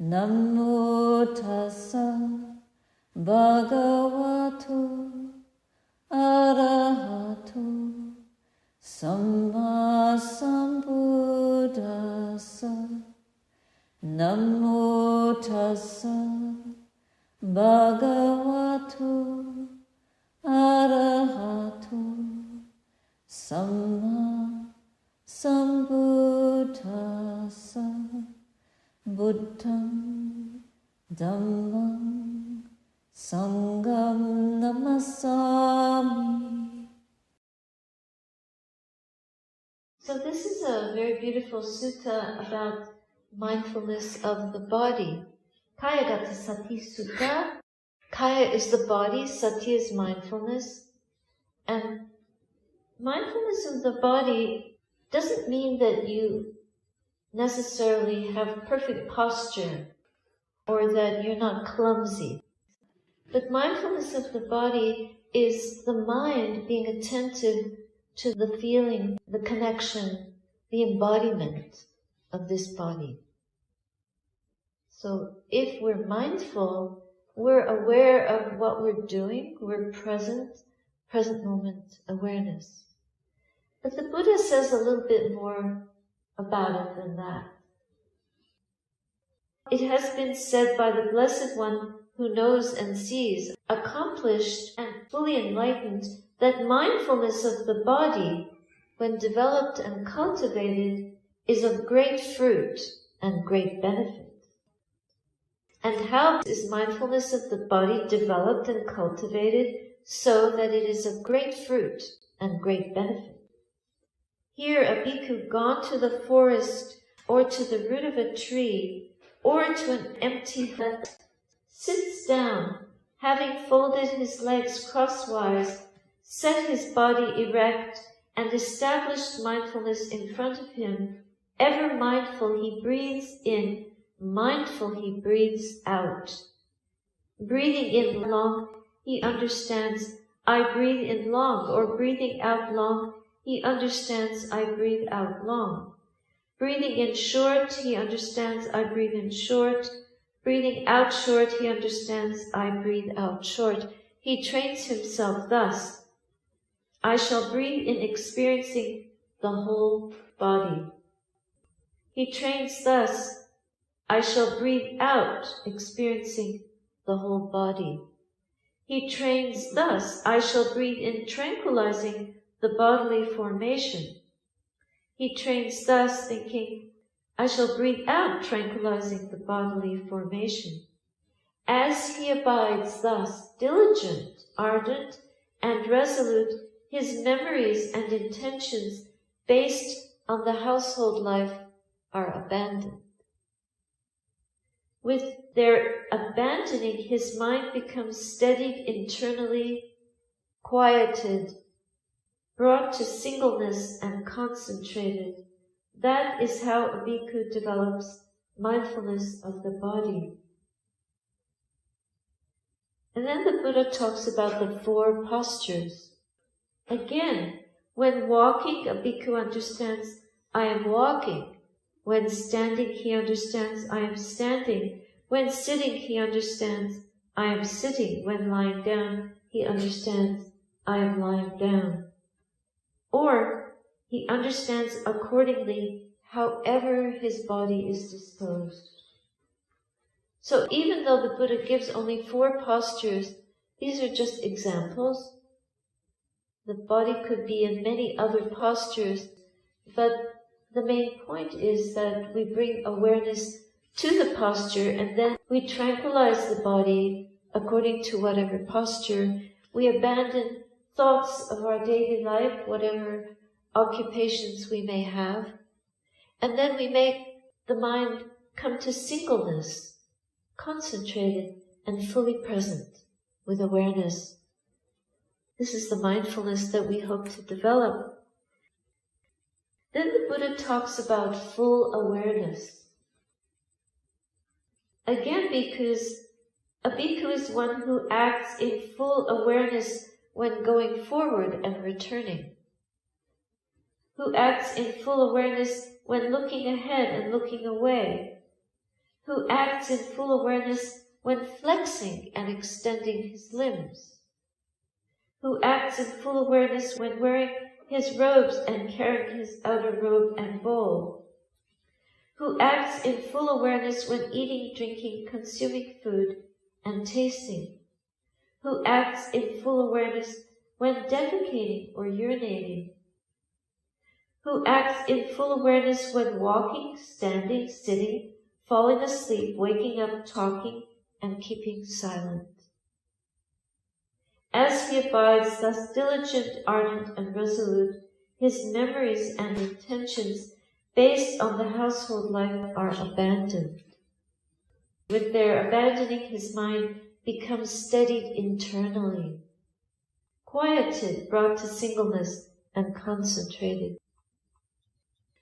Namo tassa bhagavato arahato samma sambuddhassa. Namo tassa bhagavato arahato samma sambuddhassa. Buddham dhammam sangham namasami. So this is a very beautiful sutta about mindfulness of the body. Kayagata Sati Sutta. Kaya is the body, Sati is mindfulness. And mindfulness of the body doesn't mean that you necessarily have perfect posture or that you're not clumsy. But mindfulness of the body is the mind being attentive to the feeling, the connection, the embodiment of this body. So if we're mindful, we're aware of what we're doing, we're present moment awareness. But the Buddha says a little bit more about it than that. It has been said by the Blessed One who knows and sees, accomplished and fully enlightened, that mindfulness of the body, when developed and cultivated, is of great fruit and great benefit. And how is mindfulness of the body developed and cultivated so that it is of great fruit and great benefit? Here a bhikkhu gone to the forest or to the root of a tree or to an empty hut sits down, having folded his legs crosswise, set his body erect, and established mindfulness in front of him. Ever mindful he breathes in, mindful he breathes out. Breathing in long, he understands, I breathe in long, or breathing out long, he understands, I breathe out long. Breathing in short, he understands, I breathe in short. Breathing out short, he understands, I breathe out short. He trains himself thus. I shall breathe in experiencing the whole body. He trains thus. I shall breathe out experiencing the whole body. He trains thus. I shall breathe in tranquilizing the bodily formation. He trains thus, thinking, I shall breathe out tranquilizing the bodily formation. As he abides thus, diligent, ardent, and resolute, his memories and intentions based on the household life are abandoned. With their abandoning, his mind becomes steadied internally, quieted, brought to singleness and concentrated. That is how a bhikkhu develops mindfulness of the body. And then the Buddha talks about the 4 postures. Again, when walking, a bhikkhu understands, I am walking. When standing, he understands, I am standing. When sitting, he understands, I am sitting. When lying down, he understands, I am lying down. Or he understands accordingly however his body is disposed. So even though the Buddha gives only 4 postures, these are just examples. The body could be in many other postures, but the main point is that we bring awareness to the posture and then we tranquilize the body according to whatever posture. We abandon thoughts of our daily life, whatever occupations we may have, and then we make the mind come to singleness, concentrated and fully present with awareness. This is the mindfulness that we hope to develop. Then the Buddha talks about full awareness. Again, because a bhikkhu is one who acts in full awareness when going forward and returning, who acts in full awareness when looking ahead and looking away, who acts in full awareness when flexing and extending his limbs, who acts in full awareness when wearing his robes and carrying his outer robe and bowl, who acts in full awareness when eating, drinking, consuming food, and tasting, who acts in full awareness when defecating or urinating, who acts in full awareness when walking, standing, sitting, falling asleep, waking up, talking, and keeping silent. As he abides thus diligent, ardent, and resolute, his memories and intentions based on the household life are abandoned. With their abandoning, his mind becomes steadied internally, quieted, brought to singleness, and concentrated.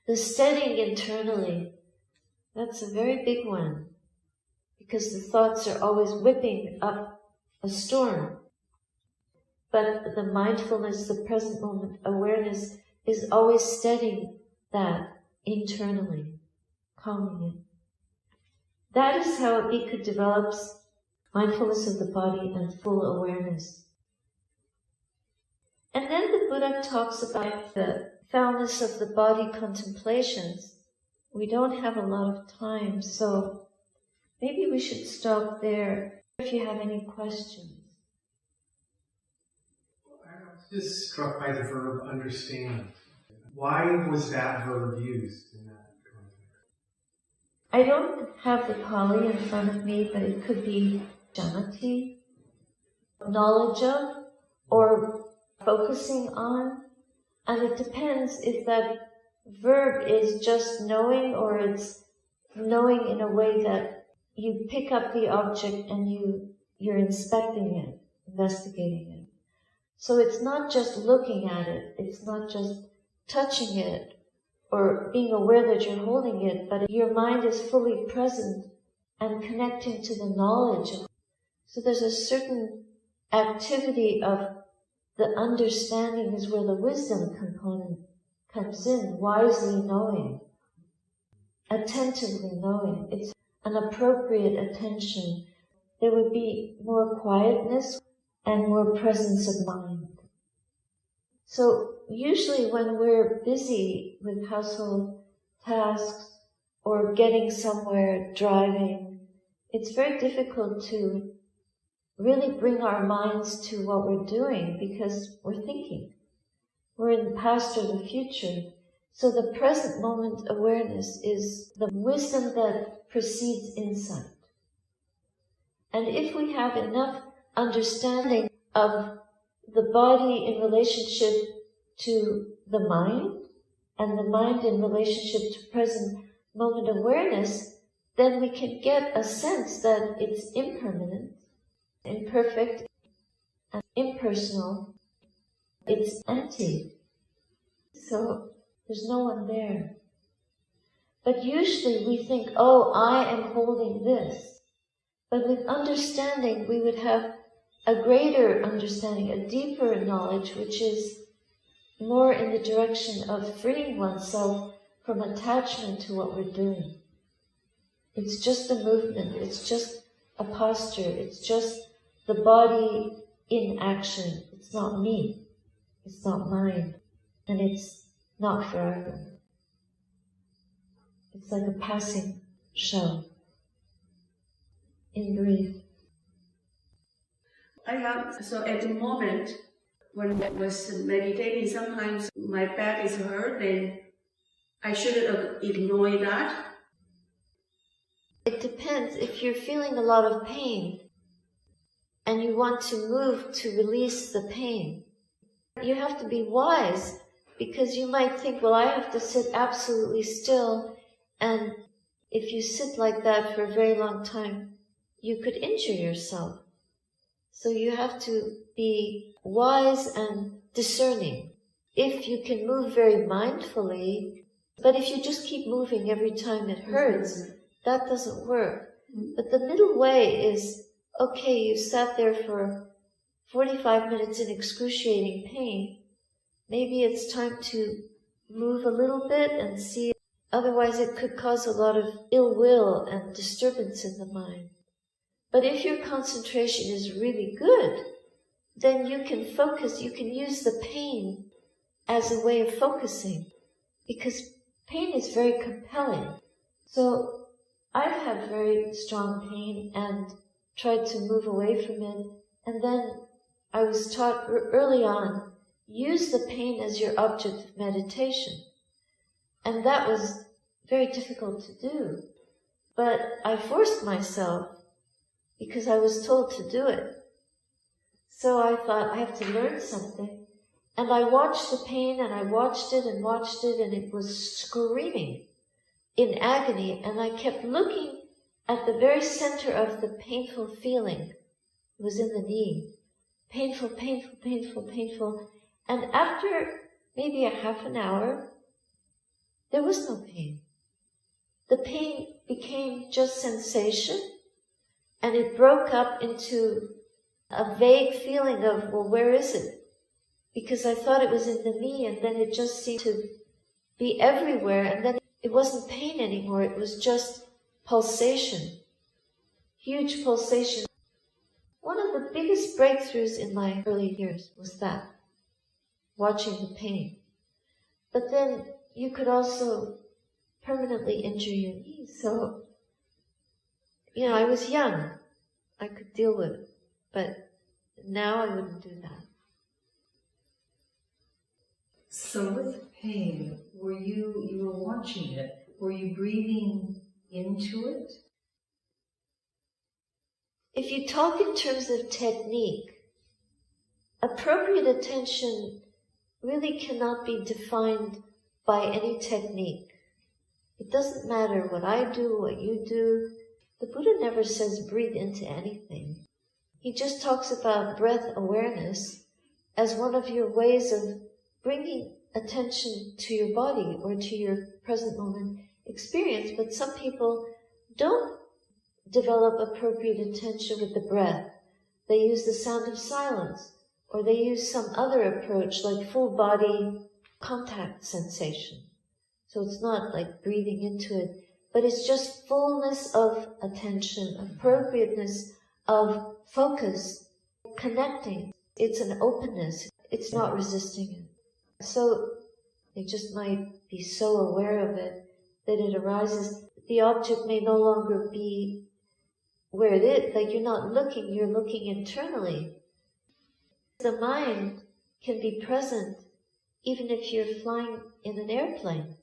The steadying internally, that's a very big one, because the thoughts are always whipping up a storm. But the mindfulness, the present moment awareness, is always steadying that internally, calming it. That is how a bhikkhu develops mindfulness of the body and full awareness. And then the Buddha talks about the foulness of the body contemplations. We don't have a lot of time, so maybe we should stop there if you have any questions. I was just struck by the verb understand. Why was that verb used in that context? I don't have the Pali in front of me, but it could be janati, knowledge of, or focusing on. And it depends if that verb is just knowing or it's knowing in a way that you pick up the object and you're inspecting it, investigating it. So it's not just looking at it, it's not just touching it or being aware that you're holding it, but your mind is fully present and connecting to the knowledge. So there's a certain activity of the understanding is where the wisdom component comes in, wisely knowing, attentively knowing. It's an appropriate attention. There would be more quietness and more presence of mind. So usually when we're busy with household tasks or getting somewhere, driving, it's very difficult to really bring our minds to what we're doing because we're thinking. We're in the past or the future. So the present moment awareness is the wisdom that precedes insight. And if we have enough understanding of the body in relationship to the mind, and the mind in relationship to present moment awareness, then we can get a sense that it's impermanent, imperfect, and impersonal. It's empty. So there's no one there. But usually we think, oh, I am holding this. But with understanding, we would have a greater understanding, a deeper knowledge, which is more in the direction of freeing oneself from attachment to what we're doing. It's just a movement, it's just a posture, it's just the body in action. It's not me, it's not mine, and it's not forever. It's like a passing show. In brief. So at the moment, when I was meditating, sometimes my back is hurt, then I shouldn't ignore that. It depends. If you're feeling a lot of pain and you want to move to release the pain, you have to be wise, because you might think, well, I have to sit absolutely still, and if you sit like that for a very long time, you could injure yourself. So you have to be wise and discerning. If you can move very mindfully, but if you just keep moving every time it hurts, that doesn't work. But the middle way is, okay, you sat there for 45 minutes in excruciating pain. Maybe it's time to move a little bit and see Otherwise it could cause a lot of ill will and disturbance in the mind. But if your concentration is really good, then you can focus, you can use the pain as a way of focusing, because pain is very compelling. So I've had very strong pain and tried to move away from it, and then I was taught early on, use the pain as your object of meditation. And that was very difficult to do. But I forced myself because I was told to do it. So I thought, I have to learn something. And I watched the pain, and I watched it, and it was screaming in agony. And I kept looking at the very center of the painful feeling. It was in the knee. Painful, painful, painful, painful. And after maybe a half an hour, there was no pain. The pain became just sensation, and it broke up into a vague feeling of, well, where is it? Because I thought it was in the knee, and then it just seemed to be everywhere, and then it wasn't pain anymore, it was just pulsation, huge pulsation. One of the biggest breakthroughs in my early years was that, watching the pain. But then you could also permanently injure your knee, so, I was young, I could deal with it, but now I wouldn't do that. So with pain, you were watching it, were you breathing into it? If you talk in terms of technique, appropriate attention really cannot be defined by any technique. It doesn't matter what I do, what you do. The Buddha never says breathe into anything. He just talks about breath awareness as one of your ways of bringing attention to your body or to your present moment experience. But some people don't develop appropriate attention with the breath. They use the sound of silence, or they use some other approach like full body contact sensation. So it's not like breathing into it, but it's just fullness of attention, appropriateness of focus, connecting. It's an openness. It's not resisting it. So they just might be so aware of it that it arises. The object may no longer be where it is. Like you're not looking, you're looking internally. The mind can be present even if you're flying in an airplane.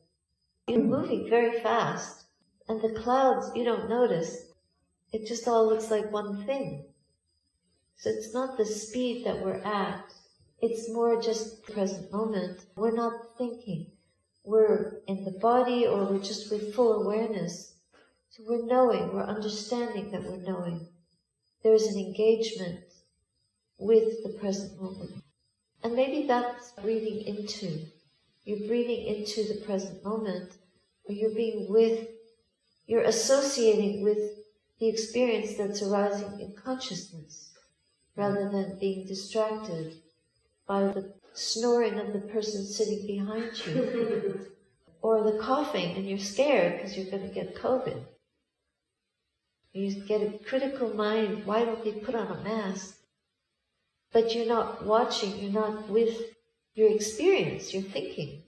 You're moving very fast, and the clouds you don't notice. It just all looks like one thing. So it's not the speed that we're at. It's more just the present moment. We're not thinking. We're in the body, or we're just with full awareness. So we're knowing, we're understanding that we're knowing. There's an engagement with the present moment. And maybe that's breathing into. You're breathing into the present moment, or you're associating with the experience that's arising in consciousness, rather than being distracted by the snoring of the person sitting behind you, or the coughing, and you're scared because you're going to get COVID. You get a critical mind, why don't they put on a mask? But you're not watching, you're not with your experience, you're thinking.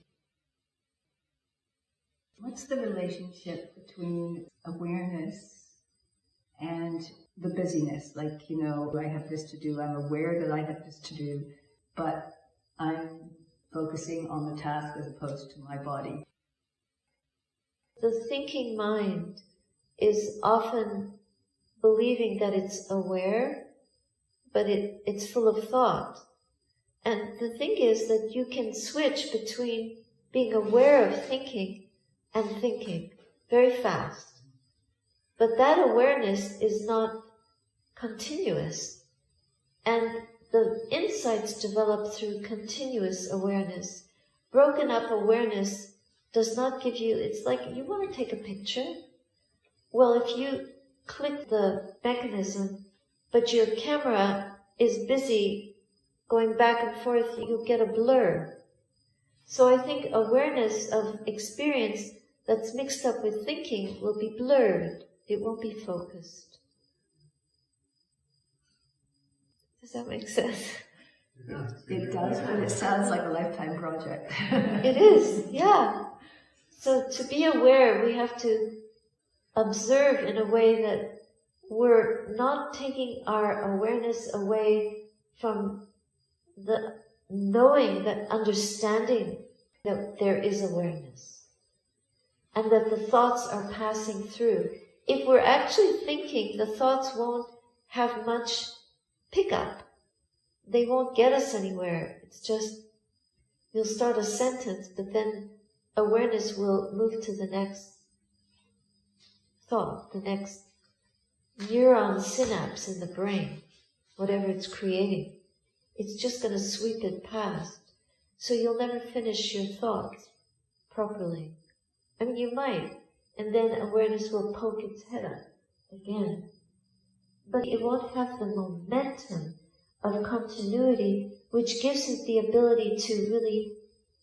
What's the relationship between awareness and the busyness? Like, I have this to do, I'm aware that I have this to do, but I'm focusing on the task as opposed to my body. The thinking mind is often believing that it's aware, but it's full of thought. And the thing is that you can switch between being aware of thinking and thinking very fast. But that awareness is not continuous. And the insights develop through continuous awareness. Broken up awareness does not give you, it's like you want to take a picture. Well, if you click the mechanism, but your camera is busy going back and forth, you'll get a blur. So I think awareness of experience that's mixed up with thinking will be blurred. It won't be focused. Does that make sense? It does, but it sounds like a lifetime project. It is, yeah. So to be aware, we have to observe in a way that we're not taking our awareness away from the knowing, that understanding that there is awareness and that the thoughts are passing through. If we're actually thinking, the thoughts won't have much pickup. They won't get us anywhere. It's just, you'll start a sentence, but then awareness will move to the next thought, the next neuron synapse in the brain, whatever it's creating. It's just going to sweep it past. So you'll never finish your thoughts properly. I mean, you might, and then awareness will poke its head up again. But it won't have the momentum of continuity, which gives it the ability to really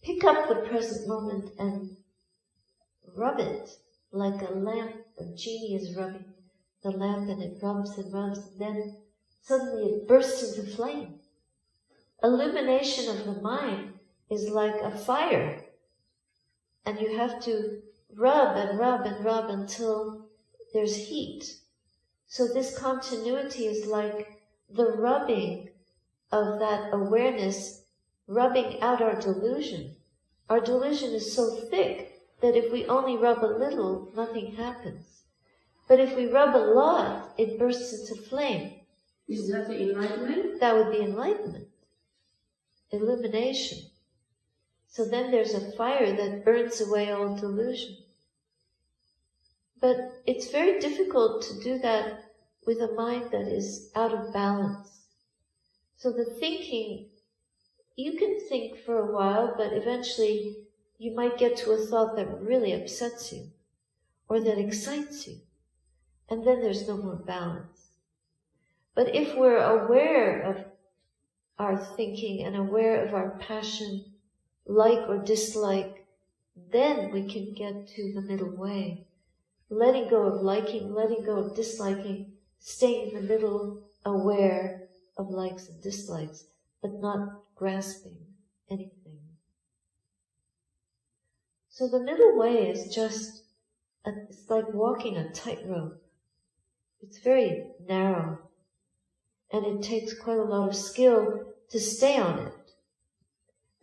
pick up the present moment and rub it like a lamp. A genie is rubbing the lamp, and it rubs and rubs, and then suddenly it bursts into flame. Illumination of the mind is like a fire, and you have to rub and rub and rub until there's heat. So this continuity is like the rubbing of that awareness, rubbing out our delusion. Our delusion is so thick that if we only rub a little, nothing happens. But if we rub a lot, it bursts into flame. Is that the enlightenment? That would be enlightenment, illumination. So then there's a fire that burns away all delusion. But it's very difficult to do that with a mind that is out of balance. So the thinking, you can think for a while, but eventually you might get to a thought that really upsets you or that excites you. And then there's no more balance. But if we're aware of our thinking and aware of our passion, like or dislike, then we can get to the middle way. Letting go of liking, letting go of disliking, staying in the middle, aware of likes and dislikes, but not grasping anything. So the middle way is just, it's like walking a tightrope. It's very narrow, and it takes quite a lot of skill to stay on it,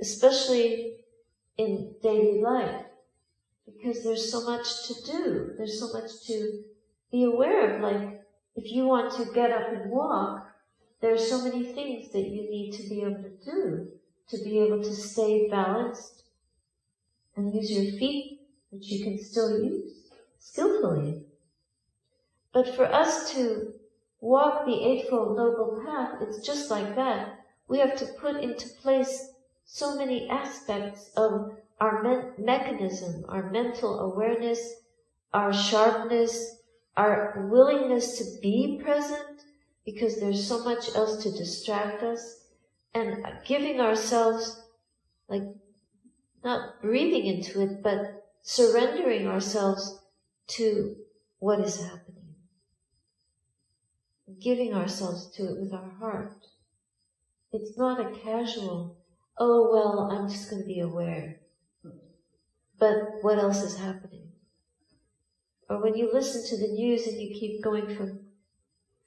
especially in daily life, because there's so much to do, there's so much to be aware of. Like, if you want to get up and walk, there's so many things that you need to be able to do, to be able to stay balanced and use your feet, which you can still use skillfully. But for us to walk the Eightfold Noble Path, it's just like that. We have to put into place so many aspects of our mechanism, our mental awareness, our sharpness, our willingness to be present, because there's so much else to distract us, and giving ourselves, like, not breathing into it, but surrendering ourselves to what is happening. Giving ourselves to it with our heart. It's not a casual, oh, well, I'm just going to be aware. But what else is happening? Or when you listen to the news and you keep going from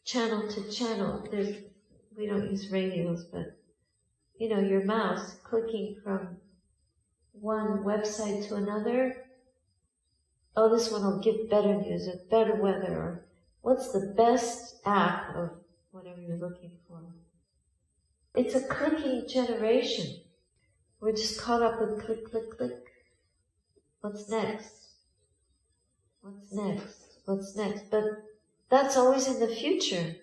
channel to channel, we don't use radios, but, you know, your mouse clicking from one website to another. Oh, this one will give better news or better weather, or what's the best app of whatever you're looking for. It's a clicking generation. We're just caught up with click, click, click. What's next? What's next? What's next? But that's always in the future.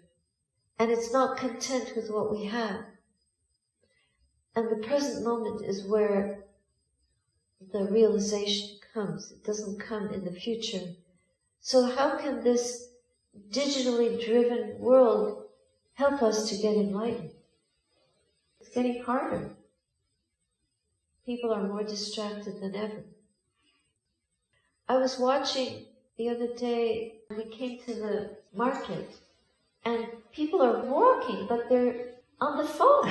And it's not content with what we have. And the present moment is where the realization comes. It doesn't come in the future. So how can this digitally driven world help us to get enlightened? It's getting harder. People are more distracted than ever. I was watching the other day, we came to the market, and people are walking, but they're on the phone.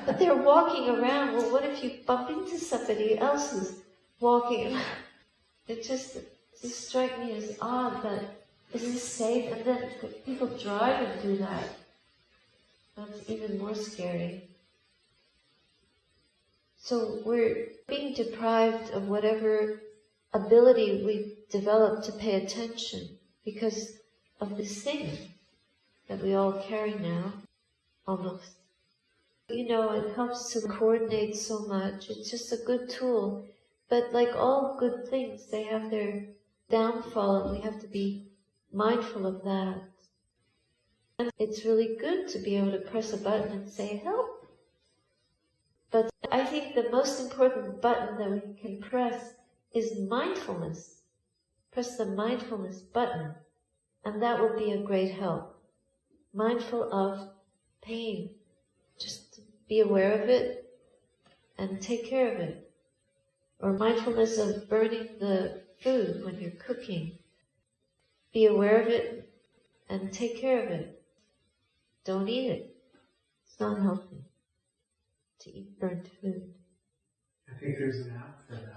But they're walking around. Well, what if you bump into somebody else who's walking? It just struck me as odd that, is this safe? And then people drive and do that. That's even more scary. So we're being deprived of whatever ability we've developed to pay attention because of this thing that we all carry now, almost. You know, it helps to coordinate so much. It's just a good tool. But like all good things, they have their downfall, and we have to be mindful of that. And it's really good to be able to press a button and say, help. But I think the most important button that we can press is mindfulness. Press the mindfulness button, and that will be a great help. Mindful of pain. Just be aware of it and take care of it. Or mindfulness of burning the food when you're cooking. Be aware of it and take care of it. Don't eat it. It's not healthy to eat burnt food. I think there's an app for that.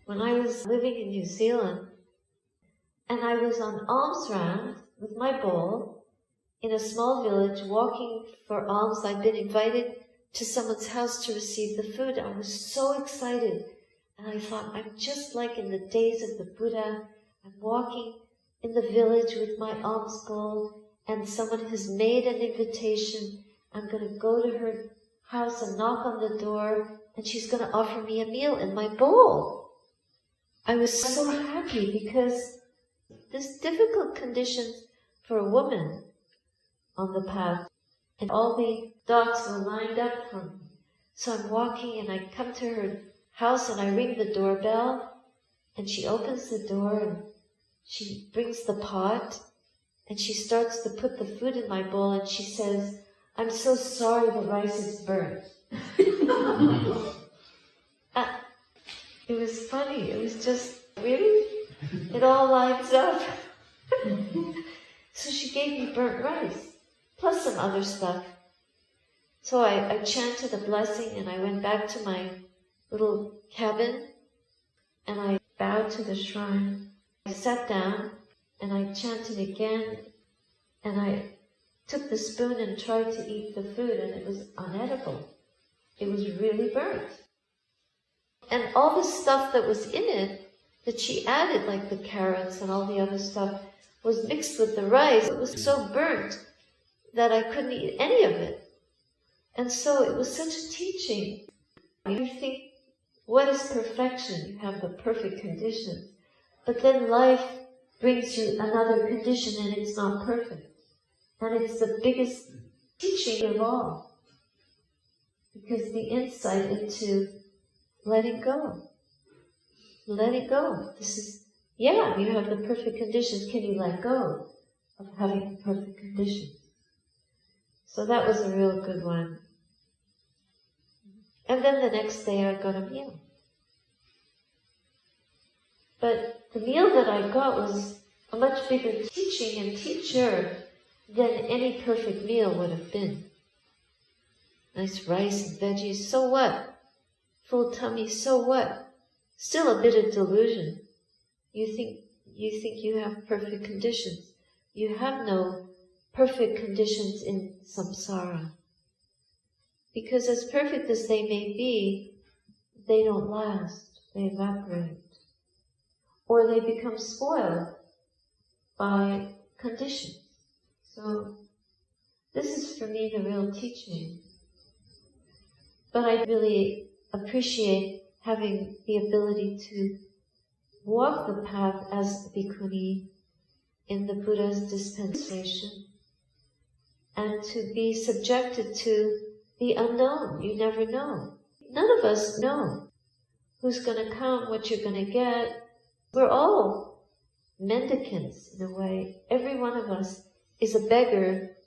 When I was living in New Zealand, and I was on alms round with my bowl in a small village walking for alms. I'd been invited to someone's house to receive the food. I was so excited. And I thought, I'm just like in the days of the Buddha. I'm walking in the village with my alms bowl, and someone has made an invitation. I'm going to go to her house and knock on the door, and she's going to offer me a meal in my bowl. I was so happy because there's difficult conditions for a woman on the path, and all the dots were lined up for me. So I'm walking, and I come to her house, and I ring the doorbell, and she opens the door, and she brings the pot, and she starts to put the food in my bowl, and she says, I'm so sorry the rice is burnt. It was funny. It was just, really? It all lines up. So she gave me burnt rice, plus some other stuff. So I chanted a blessing, and I went back to my little cabin, and I bowed to the shrine. I sat down, and I chanted again, and I took the spoon and tried to eat the food, and it was unedible. It was really burnt. And all the stuff that was in it, that she added, like the carrots and all the other stuff, was mixed with the rice. It was so burnt that I couldn't eat any of it. And so it was such a teaching. You think, what is perfection? You have the perfect conditions. But then life brings you another condition, and it's not perfect. And it's the biggest teaching of all. Because the insight into letting go. Letting go. This is, yeah, you have the perfect conditions. Can you let go of having the perfect conditions? So that was a real good one. And then the next day I got a meal. But the meal that I got was a much bigger teaching and teacher than any perfect meal would have been. Nice rice and veggies, so what? Full tummy, so what? Still a bit of delusion. You think you have perfect conditions. You have no perfect conditions in samsara. Because as perfect as they may be, they don't last. They evaporate. Or they become spoiled by conditions. So this is for me the real teaching. But I really appreciate having the ability to walk the path as a bhikkhuni in the Buddha's dispensation, and to be subjected to the unknown. You never know. None of us know who's going to come, what you're going to get. We're all mendicants in a way. Every one of us is a beggar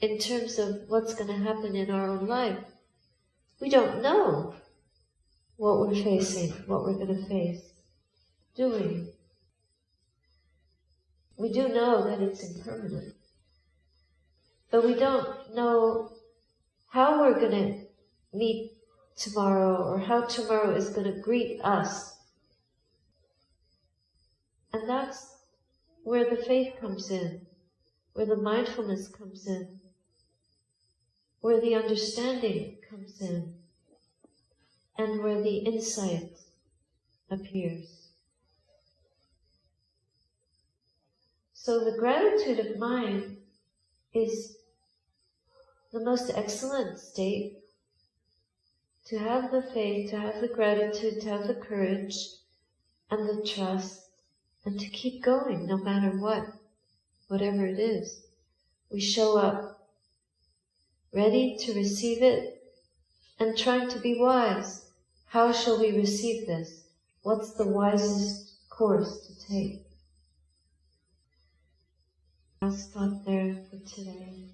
in terms of what's going to happen in our own life. We don't know what we're facing, what we're going to face. Do we? We do know that it's impermanent. But we don't know how we're going to meet tomorrow or how tomorrow is going to greet us. And that's where the faith comes in, where the mindfulness comes in, where the understanding comes in, and where the insight appears. So the gratitude of mind is the most excellent state to have the faith, to have the gratitude, to have the courage and the trust, and to keep going no matter what, whatever it is. We show up ready to receive it and trying to be wise. How shall we receive this? What's the wisest course to take? I'll stop there for today.